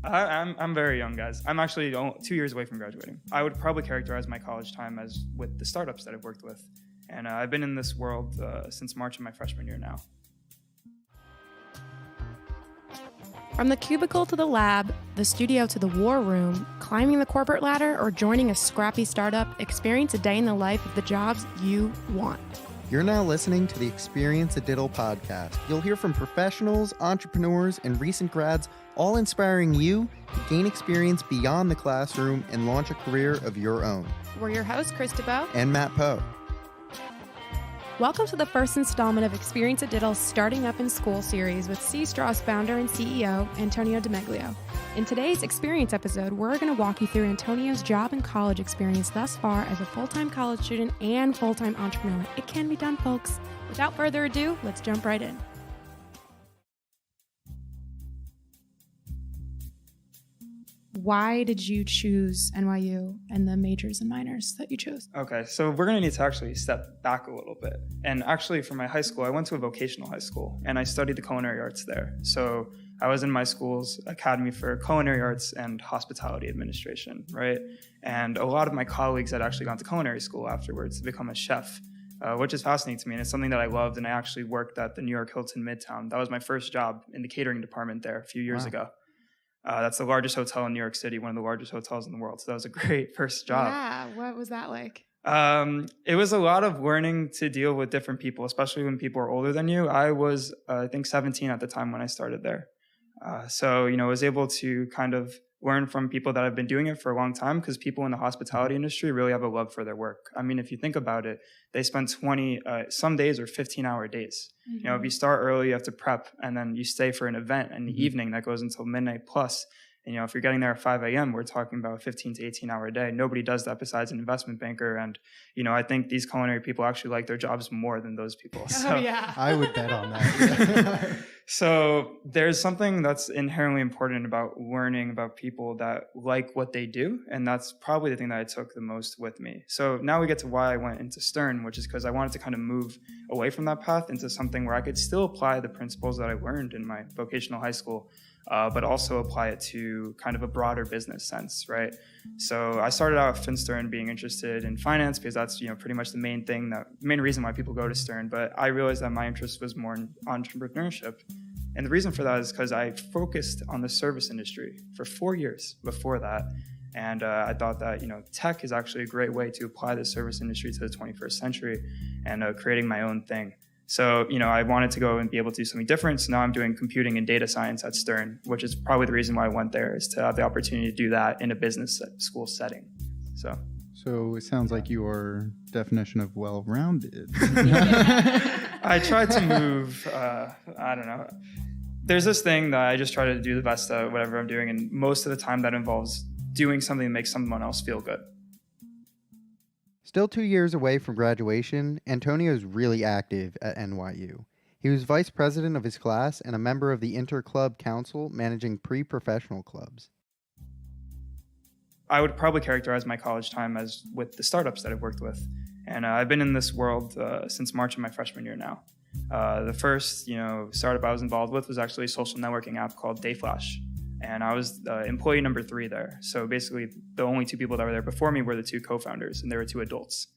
I'm very young, guys. I'm actually 2 years away from graduating. I would probably characterize my college time as with the startups that I've worked with. And I've been in this world since March of my freshman year now. From the cubicle to the lab, the studio to the war room, climbing the corporate ladder, or joining a scrappy startup, experience a day in the life of the jobs you want. You're now listening to the Experience a Diddle podcast. You'll hear from professionals, entrepreneurs, and recent grads, all inspiring you to gain experience beyond the classroom and launch a career of your own. We're your hosts, Christabel and Matt Poe. Welcome to the first installment of Experience a Diddle's Starting Up in School series with SeaStraws founder and CEO, Antonio DiMeglio. In today's Experience episode, we're going to walk you through Antonio's job and college experience thus far as a full-time college student and full-time entrepreneur. It can be done, folks. Without further ado, let's jump right in. Why did you choose NYU and the majors and minors that you chose? Okay, so we're going to need to actually step back a little bit. And actually, for my high school, I went to a vocational high school, and I studied the culinary arts there. So I was in my school's Academy for Culinary Arts and Hospitality Administration, right? And a lot of my colleagues had actually gone to culinary school afterwards to become a chef, which is fascinating to me. And it's something that I loved, and I actually worked at the New York Hilton Midtown. That was my first job in the catering department there a few years ago. That's the largest hotel in New York City, one of the largest hotels in the world. So that was a great first job. Yeah, what was that like? It was a lot of learning to deal with different people, especially when people are older than you. I was, I think, 17 at the time when I started there. So, I was able to kind of learn from people that have been doing it for a long time, because people in the hospitality industry really have a love for their work. I mean, if you think about it, they spend some days are 15-hour days. Mm-hmm. If you start early, you have to prep, and then you stay for an event in the evening that goes until midnight plus. And, if you're getting there at 5 a.m., we're talking about a 15 to 18-hour day. Nobody does that besides an investment banker. And, I think these culinary people actually like their jobs more than those people. So, yeah. I would bet on that. So there's something that's inherently important about learning about people that like what they do. And that's probably the thing that I took the most with me. So now we get to why I went into Stern, which is because I wanted to kind of move away from that path into something where I could still apply the principles that I learned in my vocational high school, but also apply it to kind of a broader business sense, right? So I started out at Stern being interested in finance, because that's, pretty much the main reason why people go to Stern. But I realized that my interest was more in entrepreneurship. And the reason for that is because I focused on the service industry for 4 years before that. And I thought that, tech is actually a great way to apply the service industry to the 21st century and creating my own thing. So, I wanted to go and be able to do something different. So now I'm doing computing and data science at Stern, which is probably the reason why I went there, is to have the opportunity to do that in a business school setting. So it sounds like your definition of well-rounded. I tried to move, I don't know. There's this thing that I just try to do the best at whatever I'm doing. And most of the time that involves doing something that makes someone else feel good. Still 2 years away from graduation, Antonio is really active at NYU. He was vice president of his class and a member of the Inter-Club Council managing pre-professional clubs. I would probably characterize my college time as with the startups that I've worked with. And I've been in this world since March of my freshman year now. The first, startup I was involved with was actually a social networking app called Dayflash. And I was employee number 3 there. So basically, the only 2 people that were there before me were the 2 co-founders, and they were 2 adults.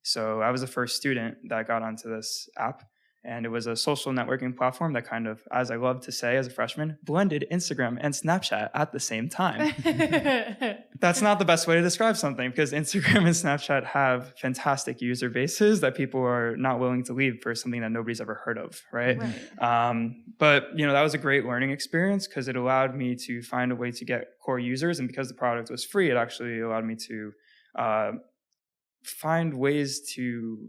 So I was the first student that got onto this app. And it was a social networking platform that kind of, as I love to say as a freshman, blended Instagram and Snapchat at the same time. That's not the best way to describe something, because Instagram and Snapchat have fantastic user bases that people are not willing to leave for something that nobody's ever heard of, right? But, that was a great learning experience, because it allowed me to find a way to get core users. And because the product was free, it actually allowed me to find ways to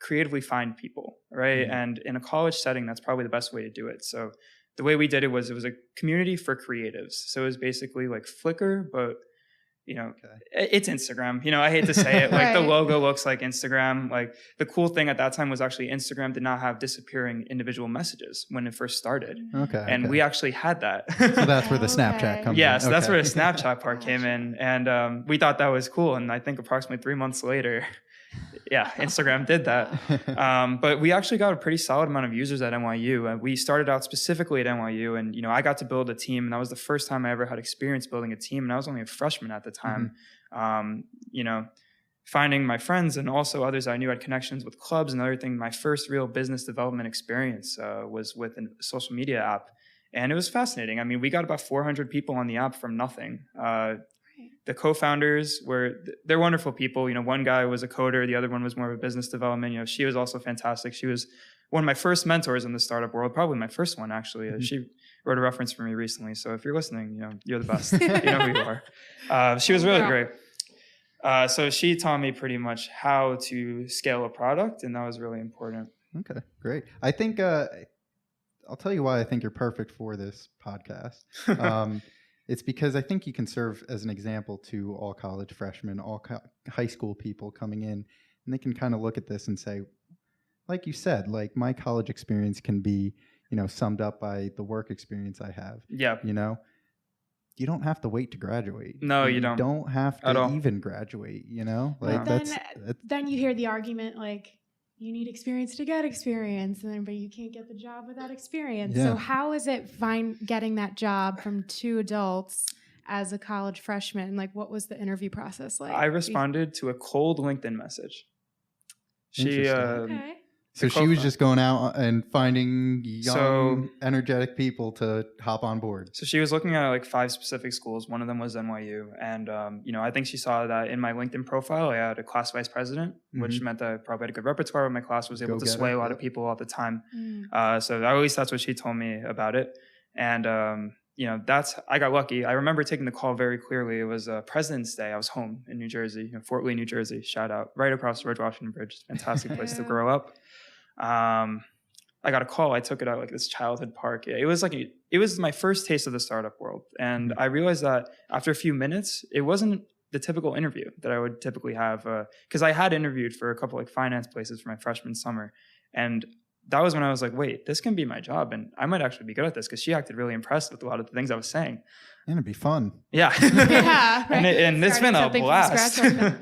creatively find people, right? Mm-hmm. And in a college setting, that's probably the best way to do it. So the way we did it was a community for creatives. So it was basically like Flickr, but it's Instagram. I hate to say it, like right. The logo looks like Instagram. Like the cool thing at that time was actually Instagram did not have disappearing individual messages when it first started. And we actually had that. So that's where the Snapchat comes in. Yes, that's where the Snapchat part came in. And we thought that was cool. And I think approximately 3 months later, Yeah, Instagram did that. But we actually got a pretty solid amount of users at NYU. And we started out specifically at NYU. And, you know, I got to build a team. And that was the first time I ever had experience building a team. And I was only a freshman at the time. You know, finding my friends and also others I knew had connections with clubs and other things. My first real business development experience was with a social media app. And it was fascinating. I mean, we got about 400 people on the app from nothing. The co-founders they're wonderful people. You know, one guy was a coder. The other one was more of a business development. You know, she was also fantastic. She was one of my first mentors in the startup world, probably my first one, actually. She wrote a reference for me recently. So if you're listening, you know, you're the best. You know who you are. She was really great. So she taught me pretty much how to scale a product, and that was really important. Okay, great. I think I'll tell you why I think you're perfect for this podcast. It's because I think you can serve as an example to all college freshmen, all high school people coming in, and they can kind of look at this and say, like you said, like my college experience can be, you know, summed up by the work experience I have. Yeah. You know, you don't have to wait to graduate. No, you don't. You don't have to even graduate, you know? Like then you hear the argument like, you need experience to get experience, but you can't get the job without experience. Yeah. So how is it getting that job from two adults as a college freshman? Like, what was the interview process like? I responded to a cold LinkedIn message. Okay. So she was just going out and finding young, energetic people to hop on board. So she was looking at like 5 specific schools. One of them was NYU. And, you know, I think she saw that in my LinkedIn profile, I had a class vice president, which meant that I probably had a good repertoire. My class was able to sway a lot of people all the time. So at least that's what she told me about it. And, you know, I got lucky. I remember taking the call very clearly. It was President's Day. I was home in New Jersey, Fort Lee, New Jersey, shout out, right across the George Washington Bridge. Fantastic place to grow up. I got a call. I took it out like this childhood park. It was my first taste of the startup world. And I realized that after a few minutes, it wasn't the typical interview that I would typically have. Cause I had interviewed for a couple like finance places for my freshman summer. And that was when I was like, wait, this can be my job. And I might actually be good at this. Cause she acted really impressed with a lot of the things I was saying. And it'd be fun. Yeah. Yeah. Right. and it's been a blast. Yeah.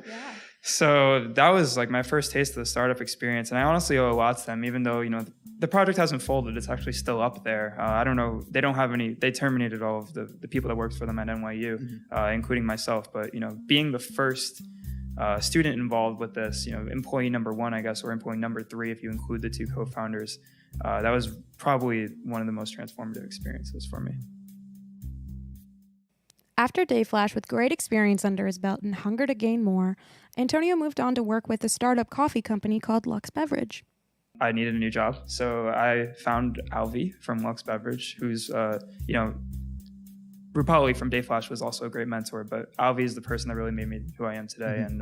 So that was like my first taste of the startup experience. And I honestly owe a lot to them, even though, you know, the project hasn't folded. It's actually still up there. I don't know. They don't have they terminated all of the people that worked for them at NYU, including myself. But, you know, being the first student involved with this, you know, employee number 1, I guess, or employee number 3, if you include the 2 co-founders, that was probably one of the most transformative experiences for me. After Dayflash with great experience under his belt and hunger to gain more, Antonio moved on to work with a startup coffee company called Lux Beverage. I needed a new job, so I found Alvi from Lux Beverage, who's, you know, Rupali from Dayflash was also a great mentor, but Alvi is the person that really made me who I am today, and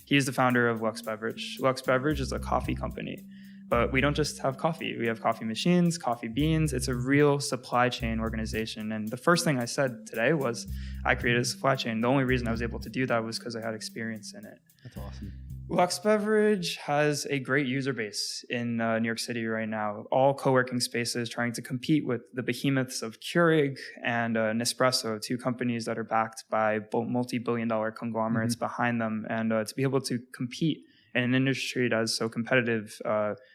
he's the founder of Lux Beverage. Lux Beverage is a coffee company, but we don't just have coffee. We have coffee machines, coffee beans. It's a real supply chain organization, and the first thing I said today was I created a supply chain. The only reason I was able to do that was because I had experience in it. That's awesome. Lux Beverage has a great user base in New York City right now. All co-working spaces trying to compete with the behemoths of Keurig and Nespresso, 2 companies that are backed by multi-billion-dollar conglomerates behind them. And to be able to compete in an industry that is so competitive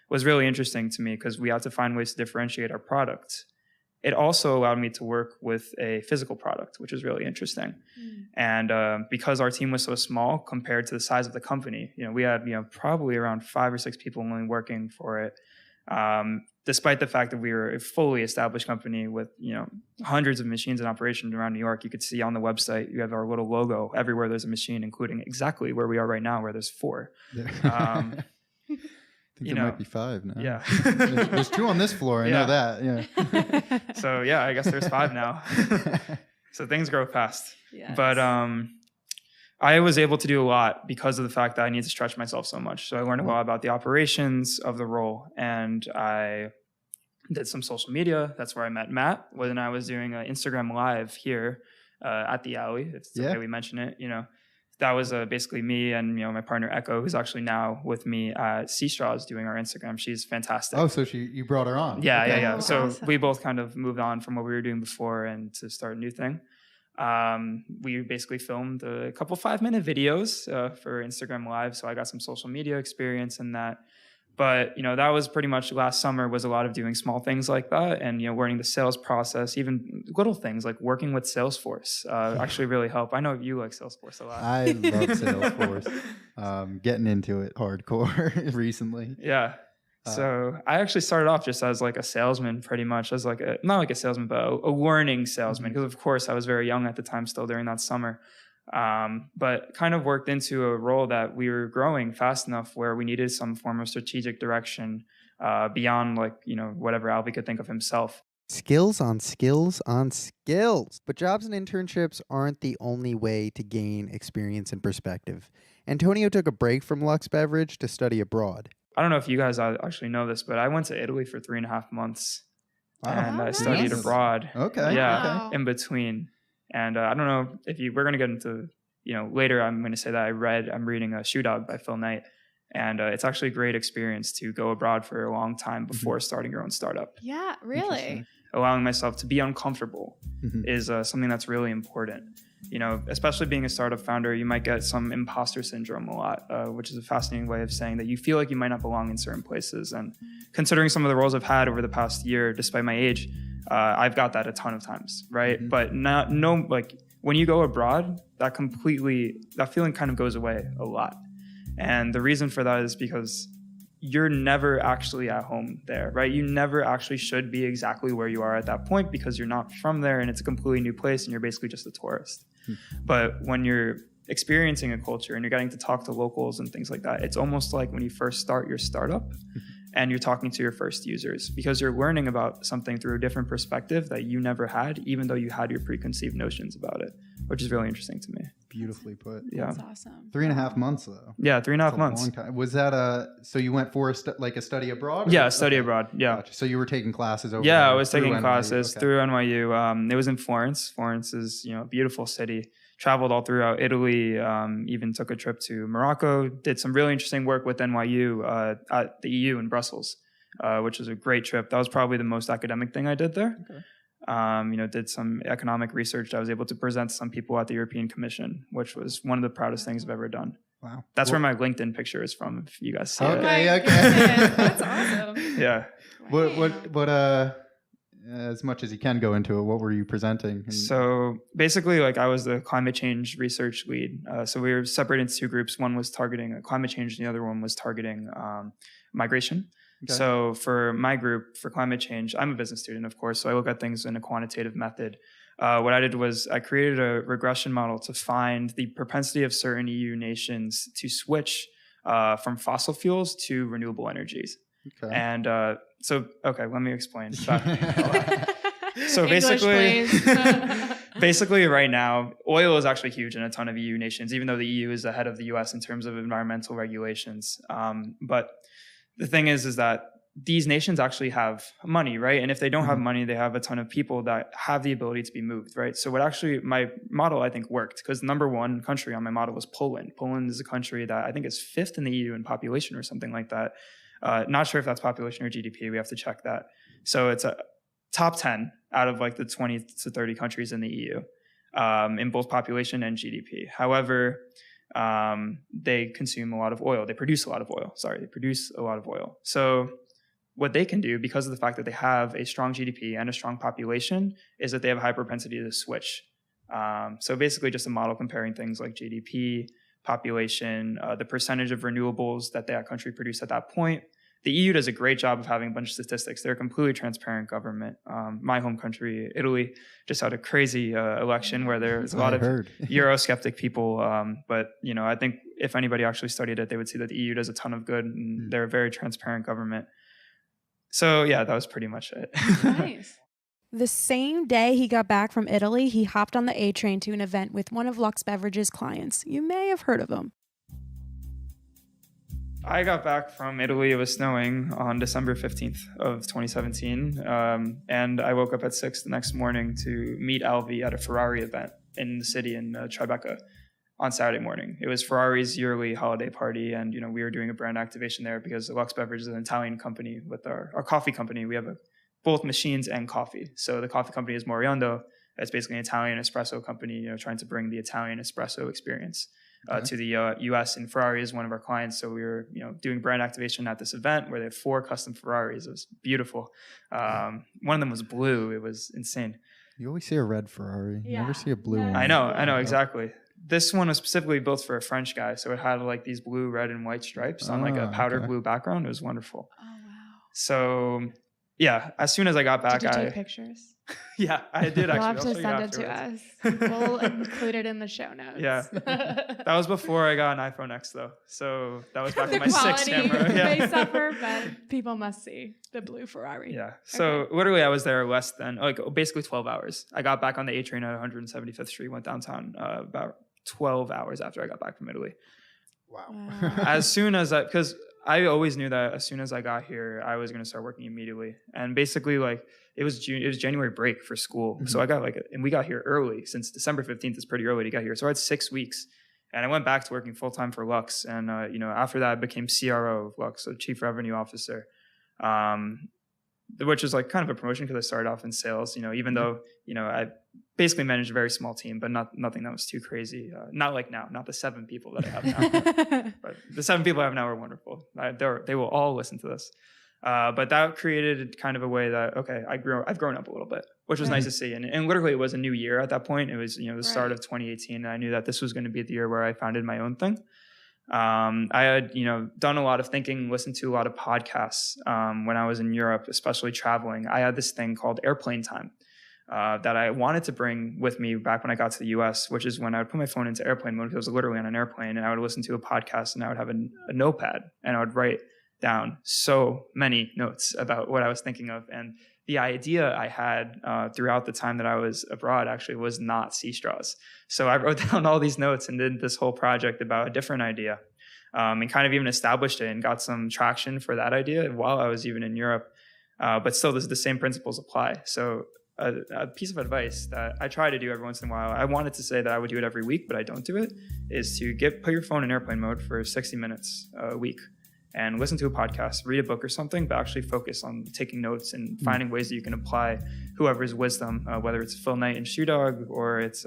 was really interesting to me because we had to find ways to differentiate our product. It also allowed me to work with a physical product, which was really interesting. And because our team was so small compared to the size of the company, you know, we had, you know, probably around 5 or 6 people only working for it. Despite the fact that we were a fully established company with, you know, hundreds of machines in operation around New York. You could see on the website, you have our little logo everywhere there's a machine, including exactly where we are right now, where there's 4. I think there might be 5 now. Yeah. there's 2 on this floor. I know that. Yeah. So yeah, I guess there's 5 now. So things grow fast. Yes. But I was able to do a lot because of the fact that I need to stretch myself so much. So I learned a lot about the operations of the role, and I did some social media. That's where I met Matt when I was doing an Instagram live here at the Alley. It's the way we mention it, you know. That was basically me and, you know, my partner Echo, who's actually now with me at SeaStraws doing our Instagram. She's fantastic. Oh, so you brought her on. Yeah, okay. yeah. Oh, so awesome. we both kind of moved on from what we were doing before and to start a new thing. We basically filmed a couple 5-minute videos for Instagram Live, so I got some social media experience in that. But, that was pretty much last summer was a lot of doing small things like that and, learning the sales process, even little things like working with Salesforce actually really help. I know you like Salesforce a lot. I love Salesforce. Getting into it hardcore recently. Yeah. So I actually started off just as like a salesman, pretty much as like not like a salesman, but a learning salesman. Because of course I was very young at the time still during that summer. But kind of worked into a role that we were growing fast enough where we needed some form of strategic direction beyond like, whatever Alvy could think of himself. Skills on skills on skills. But jobs and internships aren't the only way to gain experience and perspective. Antonio took a break from Lux Beverage to study abroad. I don't know if you guys actually know this, but I went to Italy for 3.5 months. Wow. And I studied abroad. Okay. Yeah, Wow. in between. And I don't know if we're going to get into, later I'm going to say that I'm reading Shoe Dog by Phil Knight. And it's actually a great experience to go abroad for a long time before starting your own startup. Yeah, really? Allowing myself to be uncomfortable is something that's really important. Especially being a startup founder, you might get some imposter syndrome a lot, which is a fascinating way of saying that you feel like you might not belong in certain places. And considering some of the roles I've had over the past year, despite my age, I've got that a ton of times, right? But when you go abroad, that feeling kind of goes away a lot. And the reason for that is because you're never actually at home there, right? You never actually should be exactly where you are at that point because you're not from there and it's a completely new place and you're basically just a tourist. But when you're experiencing a culture and you're getting to talk to locals and things like that, it's almost like when you first start your startup and you're talking to your first users because you're learning about something through a different perspective that you never had, even though you had your preconceived notions about it, which is really interesting to me. Beautifully put. Yeah. That's awesome. 3.5 months though. Yeah, 3.5 That's a months. long time. Was that so you went for a study abroad? Yeah, study abroad. Yeah. Gotcha. So you were taking classes over Yeah, there I was taking through classes NYU. through NYU. It was in Florence. Florence is, a beautiful city. Traveled all throughout Italy, even took a trip to Morocco, did some really interesting work with NYU at the EU in Brussels, which was a great trip. That was probably the most academic thing I did there. Okay. Did some economic research. I was able to present to some people at the European Commission, which was one of the proudest things I've ever done. Wow. That's where my LinkedIn picture is from, if you guys see it. Okay. That's awesome. Yeah. What as much as you can go into it, what were you presenting? So basically, I was the climate change research lead. So we were separated into two groups. One was targeting climate change, and the other one was targeting migration. Okay. So for my group, for climate change, I'm a business student, of course, so I look at things in a quantitative method. What I did was I created a regression model to find the propensity of certain EU nations to switch from fossil fuels to renewable energies. Okay. And let me explain. So basically right now, oil is actually huge in a ton of EU nations, even though the EU is ahead of the US in terms of environmental regulations. But the thing is that these nations actually have money, right? And if they don't have money, they have a ton of people that have the ability to be moved, right? So my model, I think, worked because the number one country on my model was Poland. Poland is a country that I think is 5th in the EU in population or something like that. Not sure if that's population or GDP. We have to check that. So it's a top 10 out of the 20 to 30 countries in the EU in both population and GDP. However, they consume a lot of oil. They produce a lot of oil. So what they can do, because of the fact that they have a strong GDP and a strong population, is that they have a high propensity to switch. So basically just a model comparing things like GDP, population, the percentage of renewables that that country produced at that point. The EU does a great job of having a bunch of statistics. They're a completely transparent government. My home country, Italy, just had a crazy election where there's a lot of Eurosceptic people. But I think if anybody actually studied it, they would see that the EU does a ton of good and they're a very transparent government. So yeah, that was pretty much it. Nice. The same day he got back from Italy, he hopped on the A train to an event with one of Lux Beverage's clients. You may have heard of him. I got back from Italy. It was snowing on December 15th of 2017. And I woke up at 6 the next morning to meet Alvy at a Ferrari event in the city in Tribeca on Saturday morning. It was Ferrari's yearly holiday party. And, we were doing a brand activation there because Lux Beverage is an Italian company with our coffee company. We have both machines and coffee. So the coffee company is Moriando It's basically an Italian espresso company, trying to bring the Italian espresso experience to the U.S. And Ferrari is one of our clients. So we were, doing brand activation at this event where they have 4 custom Ferraris. It was beautiful. One of them was blue. It was insane. You always see a red Ferrari. You never see a blue one. I know, exactly. This one was specifically built for a French guy. So it had like these blue, red, and white stripes on like a powder blue background. It was wonderful. Oh, wow. So yeah, as soon as I got back, did you take pictures? Yeah, I did actually. You'll have to send it to us. We'll include it in the show notes. Yeah. That was before I got an iPhone X though. So that was back with my 6 camera. Yeah. May suffer, but people must see the blue Ferrari. Yeah. So literally I was there less than, basically 12 hours. I got back on the A train at 175th Street, went downtown about 12 hours after I got back from Italy. Wow. As soon as because I always knew that as soon as I got here, I was going to start working immediately. And basically it was January break for school. Mm-hmm. So I got and we got here early, since December 15th is pretty early to get here. So I had 6 weeks and I went back to working full time for Lux. And, after that I became CRO of Lux, so Chief Revenue Officer, which is like kind of a promotion because I started off in sales, even though, I basically managed a very small team, but nothing that was too crazy. Not like now, not the 7 people that I have now, but the 7 people I have now are wonderful. They will all listen to this. But that created kind of a way that, okay, I've grown up a little bit, which was nice to see. And literally it was a new year at that point. It was, the start of 2018. And I knew that this was going to be the year where I founded my own thing. I had, done a lot of thinking, listened to a lot of podcasts when I was in Europe, especially traveling. I had this thing called airplane time that I wanted to bring with me back when I got to the US, which is when I would put my phone into airplane mode because I was literally on an airplane, and I would listen to a podcast and I would have a notepad and I would write down so many notes about what I was thinking of. And the idea I had throughout the time that I was abroad actually was not SeaStraws. So I wrote down all these notes and did this whole project about a different idea, and kind of even established it and got some traction for that idea while I was even in Europe. But still, the same principles apply. So a piece of advice that I try to do every once in a while, I wanted to say that I would do it every week, but I don't do it, is to put your phone in airplane mode for 60 minutes a week and listen to a podcast, read a book or something, but actually focus on taking notes and finding ways that you can apply whoever's wisdom, whether it's Phil Knight and Shoe Dog or it's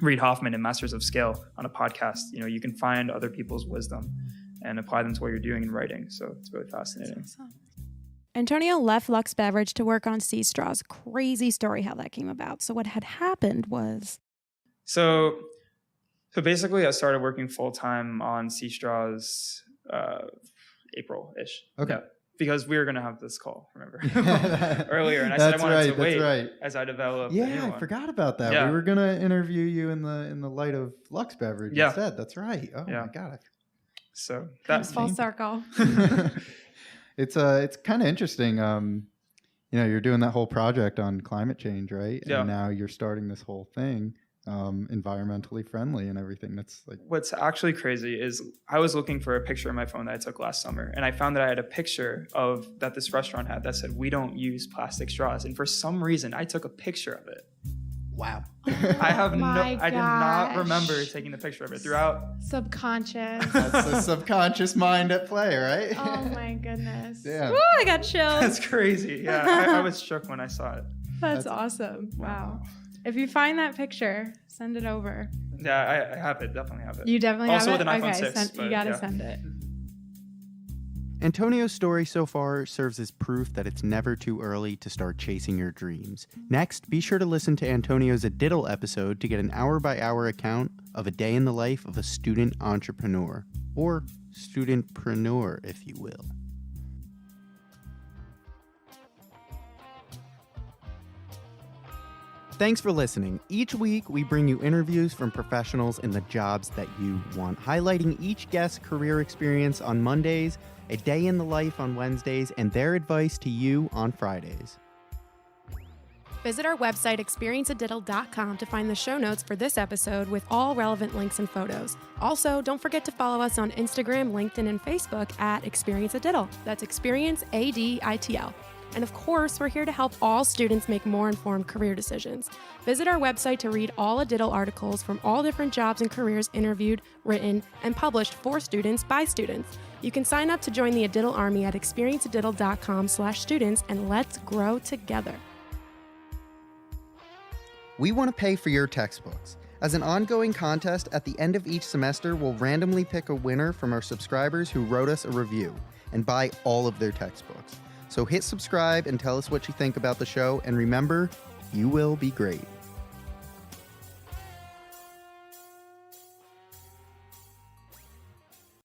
Reid Hoffman and Masters of Scale on a podcast. You can find other people's wisdom and apply them to what you're doing in writing. So it's really fascinating. Awesome. Antonio left Lux Beverage to work on SeaStraws. Crazy story how that came about. So what had happened was... So basically I started working full-time on SeaStraws April-ish. Okay. Yeah, because we were going to have this call, remember? Earlier. And I said I wanted to wait as I developed. Yeah, I forgot about that. Yeah. We were going to interview you in the light of Lux Beverage instead. That's right. Oh my God. So that's full circle. It's kind of interesting. You're doing that whole project on climate change, right? Yeah. And now you're starting this whole thing, environmentally friendly and everything. That's like, what's actually crazy is I was looking for a picture on my phone that I took last summer, and I found that I had a picture that this restaurant had that said, "We don't use plastic straws." And for some reason, I took a picture of it. Wow. I did not remember taking the picture of it throughout. Subconscious. That's the subconscious mind at play, right? Oh my goodness. Yeah. Woo, I got chills. That's crazy. Yeah, I was shook when I saw it. That's awesome. Wow. If you find that picture, send it over. Yeah, I have it. Definitely have it. You definitely have it? Also with an iPhone 6. You got to send it. Antonio's story so far serves as proof that it's never too early to start chasing your dreams. Next, be sure to listen to Antonio's A Diddle episode to get an hour-by-hour account of a day in the life of a student entrepreneur, or studentpreneur, if you will. Thanks for listening. Each week, we bring you interviews from professionals in the jobs that you want, highlighting each guest's career experience on Mondays, a day in the life on Wednesdays, and their advice to you on Fridays. Visit our website, experienceadiddle.com, to find the show notes for this episode with all relevant links and photos. Also, don't forget to follow us on Instagram, LinkedIn, and Facebook at experienceadiddle. That's Experience ADITL. And of course, we're here to help all students make more informed career decisions. Visit our website to read all A Diddle articles from all different jobs and careers interviewed, written, and published for students by students. You can sign up to join the A Diddle Army at experienceadiddle.com/students, and let's grow together. We want to pay for your textbooks. As an ongoing contest, at the end of each semester, we'll randomly pick a winner from our subscribers who wrote us a review and buy all of their textbooks. So hit subscribe and tell us what you think about the show, and remember, you will be great.